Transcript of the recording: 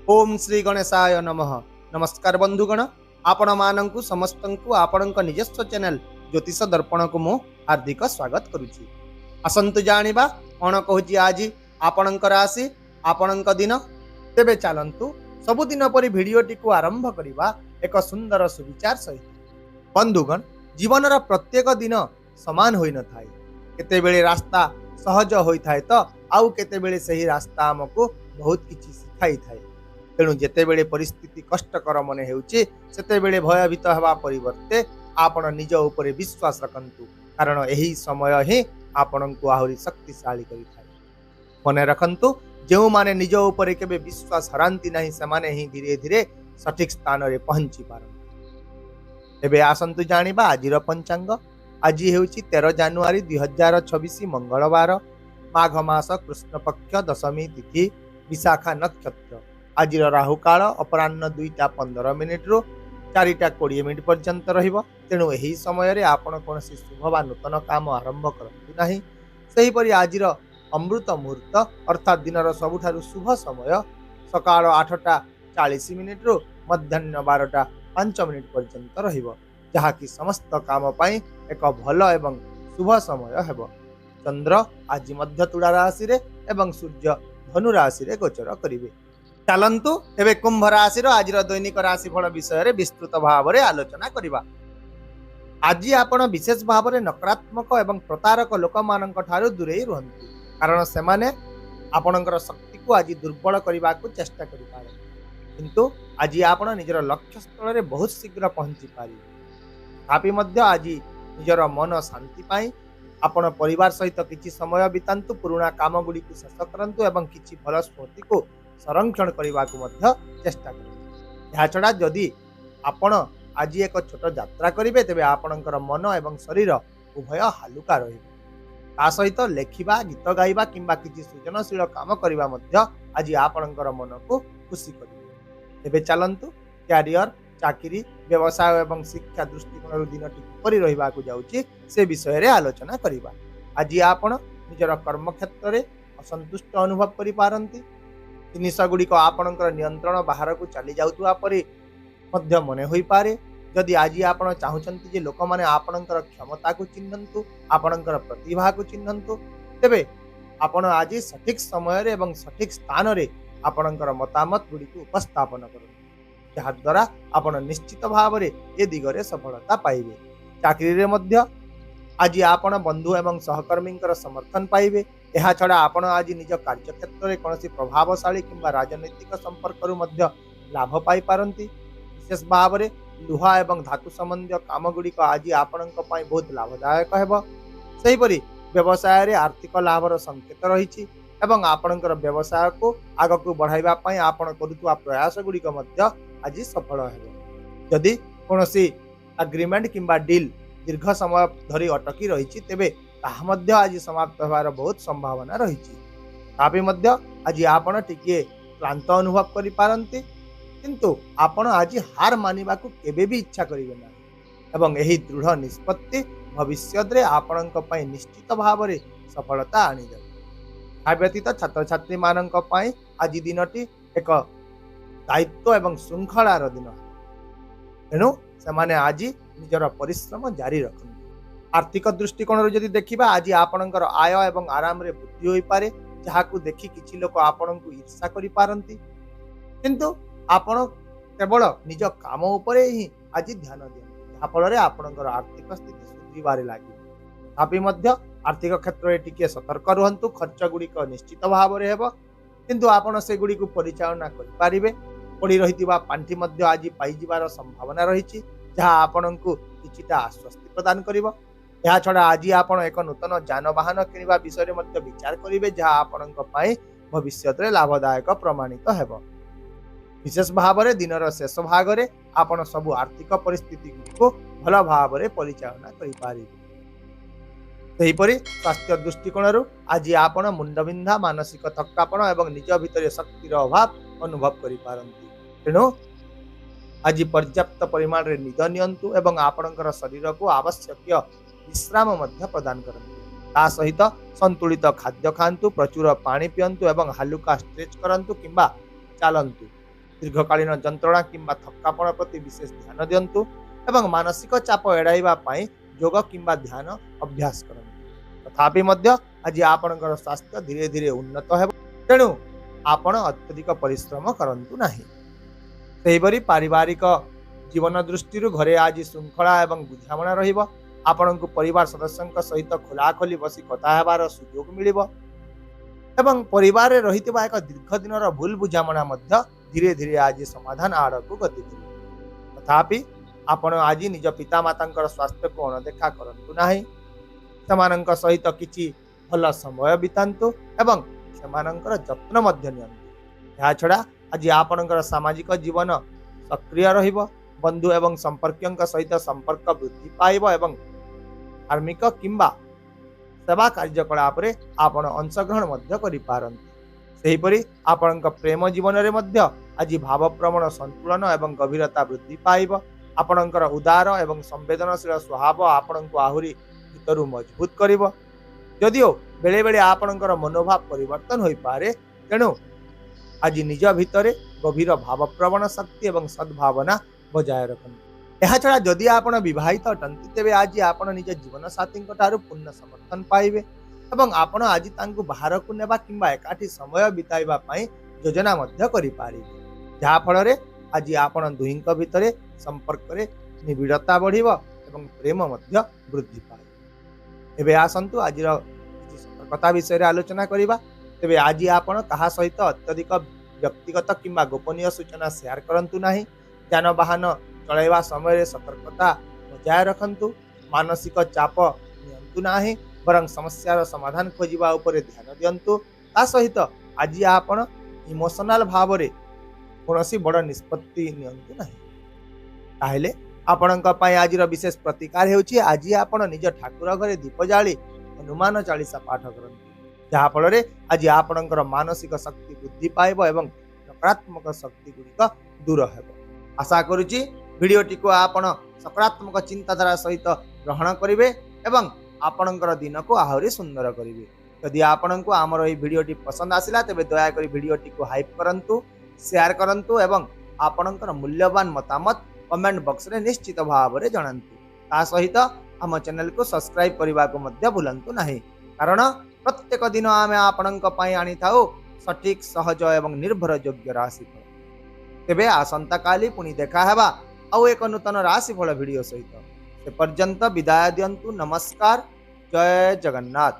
ओम श्री गणेशाय नमः। नमस्कार बंधुगण, आपण मानंकु समस्तंकु आपणक निजस्व चैनल ज्योतिष दर्पण को मु हार्दिक स्वागत करुछि। आसंतु जानिबा कोन कहूछि आज आपणक राशि आपणक दिन। तेबे चलंतु सबुदिन परि भिडियोटी को आरंभ करिबा एक सुंदर सुविचार सहित। बंधुगण, जीवनर प्रत्येक दिन समान होई न थाए। केतेबेले रास्ता सहज होई थाए तो आउ केतेबेले सही रास्ता हमको बहुत किछि सिखाई थाए। तेणु जेतेबेले परिस्थिति कष्टकर मन हेउछि सेतेबेले भयभीत हेबा परिवर्ते आपण निज उपरे विश्वास रखंतु, कारण एही समय ही आपणको आहुरी शक्तिशाली करिथाय। मने रखंतु, जेउ माने निज उपरे केबे विश्वास हरांती नहीं सेमाने ही धीरे धीरे सठिक स्थान रे पहुंची पारंती। एबे आसंतु जानिबा आजिर पंचांग। आज हेउछि 13 जानुआरी 2026 मंगलवार, माघ मास कृष्ण पक्ष दशमी तिथि, विशाखा नक्षत्र। आज राहु काल अपराह्न 2:15 रु 4:20 पर्यंत रहिबो। तेणु एही समय रे आपण कोनसी शुभ बा नूतन काम आरंभ करंतु नाही। सेही परि आजिर अमृत मुहूर्त अर्थात दिनर सबुठारु शुभ समय सकाळ 8:40 रु मध्याह्न 12:05 पर्यंत रहिबो, जहा कि समस्त काम पई एक भल एवं शुभ समय हेबो। चंद्र आज मध्य तुला राशि रे एवं सूर्य धनु राशि रे गोचर करिवे। चलंतु एबे कुंभ राशि रो आजिर दैनिक राशिफल विषय रे विस्तृत भाव रे आलोचना करिबा। आज आपण विशेष भाव रे नकारात्मक एवं प्रतारक लोक मानक ठारू दूरे रहंतु, कारण सेमाने आपणकर शक्ति को आज दुर्बल करबा को चेष्टा करि पारे। किंतु आज आपण निजर लक्ष्य स्थल रे बहुत शीघ्र पहुंची पारि। आपि मध्य आज निजर मन शांति पाई आपण परिवार सहित किछि समय बितांतु, पुराना काम गुडी को शेष करंतु एवं किछि भल स्मृति को संरक्षण करने को चेष्टा करें। यह छड़ा जदि आपण आज एक छोट यात्रा करेंगे तेबे आपणकर मन एवं शरीर उभय हालुका रहिबो। सहित लेखिबा, गीत गाइबा किंबा किछि सृजनशील काम करबा मध्य आज आपणकर मन को खुशी करिबो। एबे चलंतु कैरियर, चाकरी, व्यवसाय एवं शिक्षा दृष्टिकोण दिनटी किपरि रहिबा को जाउची से विषय रे आलोचना करिबा। आज आपण निजर कर्म क्षेत्र रे असंतुष्ट अनुभव करि पारंती। जिनिष गुड़िक आपणकर नियंत्रण बाहर को चली जाउतुआ परि मध्य मने होई पारे। जदि आज आपण चाहुचंती जे लोक माने आपणकर क्षमता को चिन्हंतु, आपणकर प्रतिभा को चिन्हंतु, तेबे आपण आज सठिक समय रे एवं सठिक स्थान रे आपणकर मतामत गुड़िक उपस्थापन करंतु, जहा द्वारा आपण निश्चित भाव रे ए दिगरे सफलता पाइबे। चाकरी रे मध्य आज आपण बंधु एवं सहकर्मींकर समर्थन पाइबे। यह छड़ा आपण आज निज कार्य क्षेत्र में कौन प्रभावशाली किंबा राजनैतिक संपर्क लाभ पाई पारंती। विशेष भाव में लुहा एवं धातु संबंधी काम गुड़िक आज आपण बहुत लाभदायक हेबो। सेहीपरि व्यवसाय रे आर्थिक लाभर संकेत रही एवं आपणकर व्यवसाय को आगक बढ़ाइबा पई आपण करुवा प्रयास गुड़िक आज सफल हेबो। जदि कोनोसी एग्रीमेंट किंबा डील दीर्घ समय धरी अटकी रही तेबे ताहा मध्य आज समाप्त होवार बहुत संभावना रही। तापि मध्य आज आपण टिके क्लांत अनुभव करि पारंती, किंतु आपण आज हार मानिबा को केबे भी इच्छा करिवे ना एवं एही दृढ़ निष्पत्ति भविष्य रे आपणक पई निश्चित भाव रे सफलता आनी देबे। आ व्यतीत छात्र छात्री मानक पई आज दिनटी एक दायित्व एवं श्रृंखलार दिन, तेणु सेमाने आज निजर परिश्रम जारी रखन। आर्थिक दृष्टिकोण जदि देखिबा आज आपणकर आय एवं आराम रे वृद्धि होई पारे, जहाकू देखि किछि लोक आपणकू ईर्ष्या करि पारंती, किंतु आपण केवल निज काम उपरे ही आज ध्यान दियंतु, जहा फल रे आपणकर आर्थिक स्थिति सुधरिबारे लागि। तापि मध्य आर्थिक क्षेत्र रे टिके सतर्क रहंतु। खर्च गुड़िक निश्चित भाव रे हेबो, किंतु आपण से गुड़िक परिचालना करि पारिबे। पड़ी रहितिबा पांठी मध्य आज पाई जिबार संभावना रहिछि, जहा आपणकू किछिटा आश्वस्ति प्रदान करिवो। यह छड़ा आज आपण एक नूतन जानवाहन किनिबा विषय में विचार करेंगे, जहाँ आपणक पई भविष्य रे लाभदायक प्रमाणित हेबो। विशेष भाव में दिनर शेष भाग में आपण सबु आर्थिक परिस्थिति को भल भाव में परिचालना करि पारिबे। सेहीपरि स्वास्थ्य दृष्टिकोण आज आपण मुंडबिंधा, मानसिक थकापन एवं निज भितर शक्तिर अभाव अनुभव करि पारंती। तेणु आज पर्याप्त परिमाण रे निद नियंतु एवं आपणकर शरीर को आवश्यक विश्राम मध्य प्रदान करंतु। ता सहित संतुलित खाद्य खांतु, प्रचुर पानी पियंतु एवं हालुका स्ट्रेच करंतु किंबा चालंतु। दीर्घकालीन जंत्रणा किंबा थकापण प्रति विशेष ध्यान दियंतु एवं मानसिक चाप एड़ाइबा पई योग किंबा ध्यान अभ्यास करंतु। तथापि मध्य आज आपणकर स्वास्थ्य धीरे धीरे उन्नत हेब, तेणु आपण अत्यधिक परिश्रम करंतु नाही। सेहिपरि पारिवारिक जीवन दृष्टि घरे आज श्रृंखला एवं बुझामणा रहिब। आपणको परिवार सदस्यଙ୍କ सहित खोलाखोली बसी कथा हेबार सुयोग मिलिब एवं परिवार रे रहितबा एक दीर्घ दिनर भूल बुझामणा मध्य धीरे धीरे आज समाधान आड़क गति करिब। तथापि आपण आज निज पिता मातांकर स्वास्थ्य को अणदेखा करंतु नाही। सेमानंक सहित किछि भल समय बितांतु एवं सेमानंकर जत्न मध्य नियंतु। या छडा आज आपणकर सामाजिक जीवन सक्रिय रहिब। बंधु एवं संपर्कियों सहित संपर्क वृद्धि पाइब एवं धार्मिक किंबा सेवा कार्यकलाप रे आपण अंशग्रहण मध्य करि पारंती। सेहिपरि आपणक प्रेम जीवन रे मध्य आज भावप्रवण संतुलन एवं गभीरता वृद्धि पाइब। आपणकर उदार एवं संवेदनशील स्वभाव आपणको आहुरी भितरु मजबूत करिब। जदिओ बेले बेले आपणकर मनोभाव परिवर्तन होई पारे, तेणु आज निज भितरे गभीर भावप्रवण शक्ति एवं सद्भावना बजाय रखନ୍ତୁ। ଏହା ଛଡ଼ା ଯଦି ଆପଣ ବିବାହିତ ଅଟନ୍ତି ତେବେ ଆଜି ଆପଣ ନିଜ ଜୀବନ ସାଥୀଙ୍କ ଠାରୁ ପୂର୍ଣ୍ଣ ସମର୍ଥନ ପାଇବେ ଏବଂ ଆପଣ ଆଜି ତାଙ୍କୁ ବାହାରକୁ ନେବା କିମ୍ବା ଏକାଠି ସମୟ ବିତାଇବା ପାଇଁ ଯୋଜନା ମଧ୍ୟ କରିପାରିବେ, ଯାହା ଫଳରେ ଆଜି ଆପଣ ଦୁହିଁଙ୍କ ଭିତରେ ସମ୍ପର୍କରେ ନିବିଡ଼ତା ବଢ଼ିବ ଏବଂ ପ୍ରେମ ମଧ୍ୟ ବୃଦ୍ଧି ପାଇବ। ଏବେ ଆସନ୍ତୁ ଆଜିର କିଛି ସତର୍କତା ବିଷୟରେ ଆଲୋଚନା କରିବା। ତେବେ ଆଜି ଆପଣ କାହା ସହିତ ଅତ୍ୟଧିକ ବ୍ୟକ୍ତିଗତ କିମ୍ବା ଗୋପନୀୟ ସୂଚନା ସେୟାର କରନ୍ତୁ ନାହିଁ। ଯାନବାହନ चलैवा समय सतर्कता बजाय रखंतु। मानसिक चाप नियंतु नाही, बरं समस्यार समाधान खोजिबा उपरे ध्यान दियंतु। ता सहित आज आपण इमोशनल भाव रे कोनोसी बड़ निष्पत्ति नियंतु नाही। ताहेले आपणक पय आजिर विशेष प्रतिकार हेउची आज आपण निज ठाकुर घरे दीप जाली हनुमान चालीसा पाठ करंतु, जहा फल रे आज आपणकर मानसिक शक्ति वृद्धि पाइब एवं नकारात्मक शक्ति गुड़िक दूर हेब। आशा करूची भिडियोटी को आपण सकारात्मक चिंताधारा सहित ग्रहण करेंगे एवं आपणकर दिन को आहरी सुंदर करेंगे। यदि आपण को आमर ये भिडियोटी पसंद आसिला तेबे दयाकोरी भिडियोटी को हाइप करंतु, शेयर करंतु एवं आपणकर मूल्यवान मतामत कमेंट बॉक्स रे निश्चित भाव रे जणांतु। ता सहित आम चैनल को सब्सक्राइब करबा को मध्य भूलंतु नाही, कारण प्रत्येक दिन आमे आपणक पई आनी थाउ सटीक सहज एवं निर्भर योग्य राशिफल। तेबे आसंता काली पुणी देखा हेबा आउ एक नूतन राशिफल भिडियो सहित। से पर्यंत विदाय दियंतु। नमस्कार, जय जगन्नाथ।